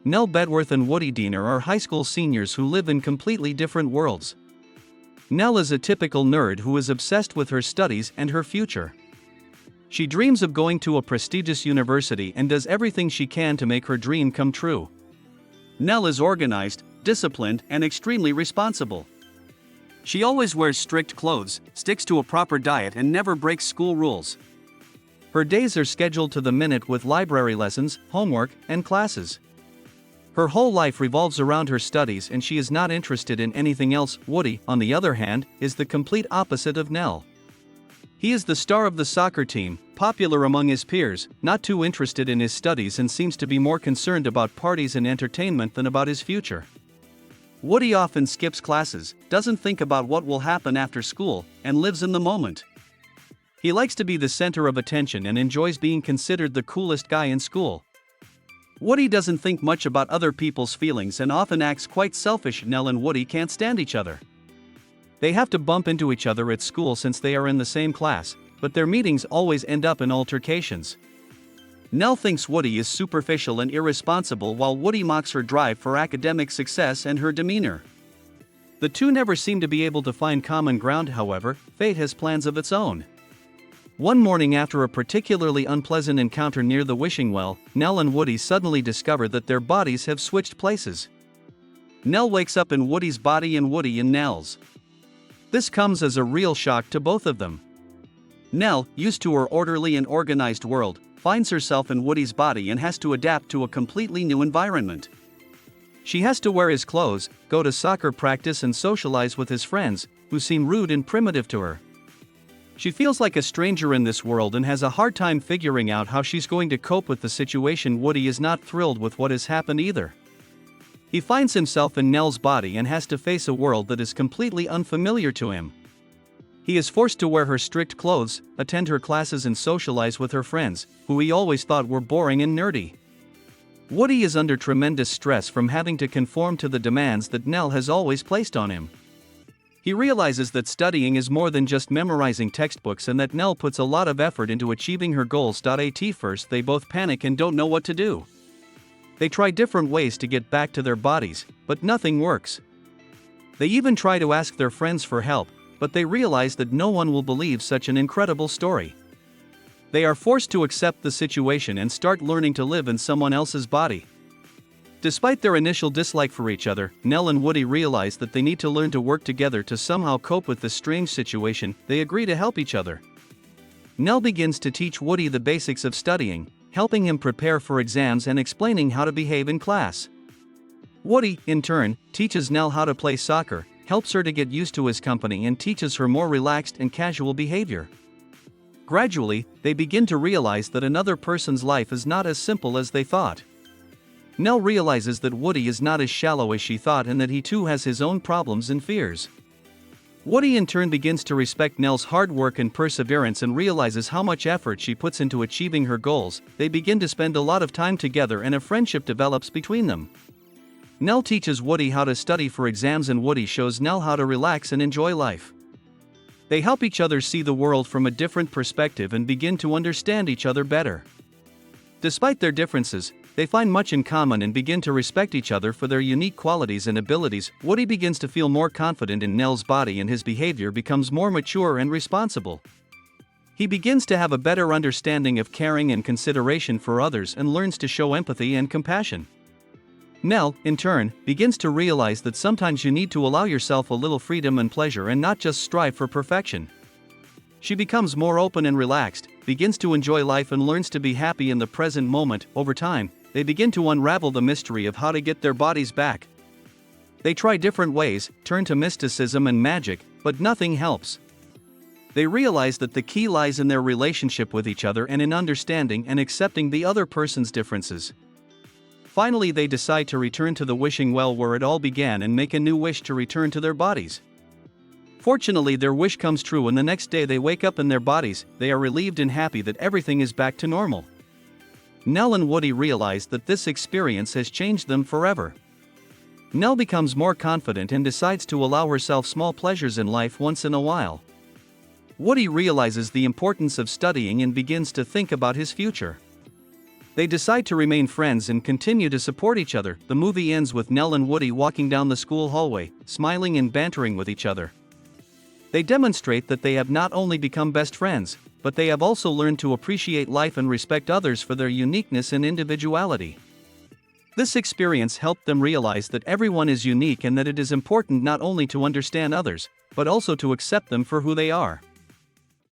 Nell Bedworth and Woody Diener are high school seniors who live in completely different worlds. Nell is a typical nerd who is obsessed with her studies and her future. She dreams of going to a prestigious university and does everything she can to make her dream come true. Nell is organized, disciplined, and extremely responsible. She always wears strict clothes, sticks to a proper diet, and never breaks school rules. Her days are scheduled to the minute with library lessons, homework, and classes. Her whole life revolves around her studies and she is not interested in anything else. Woody, on the other hand, is the complete opposite of Nell. He is the star of the soccer team, popular among his peers, not too interested in his studies, and seems to be more concerned about parties and entertainment than about his future. Woody often skips classes, doesn't think about what will happen after school, and lives in the moment. He likes to be the center of attention and enjoys being considered the coolest guy in school. Woody doesn't think much about other people's feelings and often acts quite selfish. Nell and Woody can't stand each other. They have to bump into each other at school since they are in the same class, but their meetings always end up in altercations. Nell thinks Woody is superficial and irresponsible, while Woody mocks her drive for academic success and her demeanor. The two never seem to be able to find common ground. However, fate has plans of its own. One morning, after a particularly unpleasant encounter near the wishing well, Nell and Woody suddenly discover that their bodies have switched places. Nell wakes up in Woody's body and Woody in Nell's. This comes as a real shock to both of them. Nell, used to her orderly and organized world, finds herself in Woody's body and has to adapt to a completely new environment. She has to wear his clothes, go to soccer practice, and socialize with his friends, who seem rude and primitive to her. She feels like a stranger in this world and has a hard time figuring out how she's going to cope with the situation. Woody is not thrilled with what has happened either. He finds himself in Nell's body and has to face a world that is completely unfamiliar to him. He is forced to wear her strict clothes, attend her classes, and socialize with her friends, who he always thought were boring and nerdy. Woody is under tremendous stress from having to conform to the demands that Nell has always placed on him. He realizes that studying is more than just memorizing textbooks and that Nell puts a lot of effort into achieving her goals. At first, they both panic and don't know what to do. They try different ways to get back to their bodies, but nothing works. They even try to ask their friends for help, but they realize that no one will believe such an incredible story. They are forced to accept the situation and start learning to live in someone else's body. Despite their initial dislike for each other, Nell and Woody realize that they need to learn to work together to somehow cope with this strange situation. They agree to help each other. Nell begins to teach Woody the basics of studying, helping him prepare for exams and explaining how to behave in class. Woody, in turn, teaches Nell how to play soccer, helps her to get used to his company, and teaches her more relaxed and casual behavior. Gradually, they begin to realize that another person's life is not as simple as they thought. Nell realizes that Woody is not as shallow as she thought and that he too has his own problems and fears. Woody in turn begins to respect Nell's hard work and perseverance and realizes how much effort she puts into achieving her goals. They begin to spend a lot of time together and a friendship develops between them. Nell teaches Woody how to study for exams and Woody shows Nell how to relax and enjoy life. They help each other see the world from a different perspective and begin to understand each other better. Despite their differences, they find much in common and begin to respect each other for their unique qualities and abilities. Woody begins to feel more confident in Nell's body and his behavior becomes more mature and responsible. He begins to have a better understanding of caring and consideration for others and learns to show empathy and compassion. Nell, in turn, begins to realize that sometimes you need to allow yourself a little freedom and pleasure and not just strive for perfection. She becomes more open and relaxed, begins to enjoy life and learns to be happy in the present moment. Over time, they begin to unravel the mystery of how to get their bodies back. They try different ways, turn to mysticism and magic, but nothing helps. They realize that the key lies in their relationship with each other and in understanding and accepting the other person's differences. Finally, they decide to return to the wishing well where it all began and make a new wish to return to their bodies. Fortunately, their wish comes true and the next day they wake up in their bodies. They are relieved and happy that everything is back to normal. Nell and Woody realize that this experience has changed them forever. Nell becomes more confident and decides to allow herself small pleasures in life once in a while. Woody realizes the importance of studying and begins to think about his future. They decide to remain friends and continue to support each other. The movie ends with Nell and Woody walking down the school hallway, smiling and bantering with each other. They demonstrate that they have not only become best friends, but they have also learned to appreciate life and respect others for their uniqueness and individuality. This experience helped them realize that everyone is unique and that it is important not only to understand others, but also to accept them for who they are.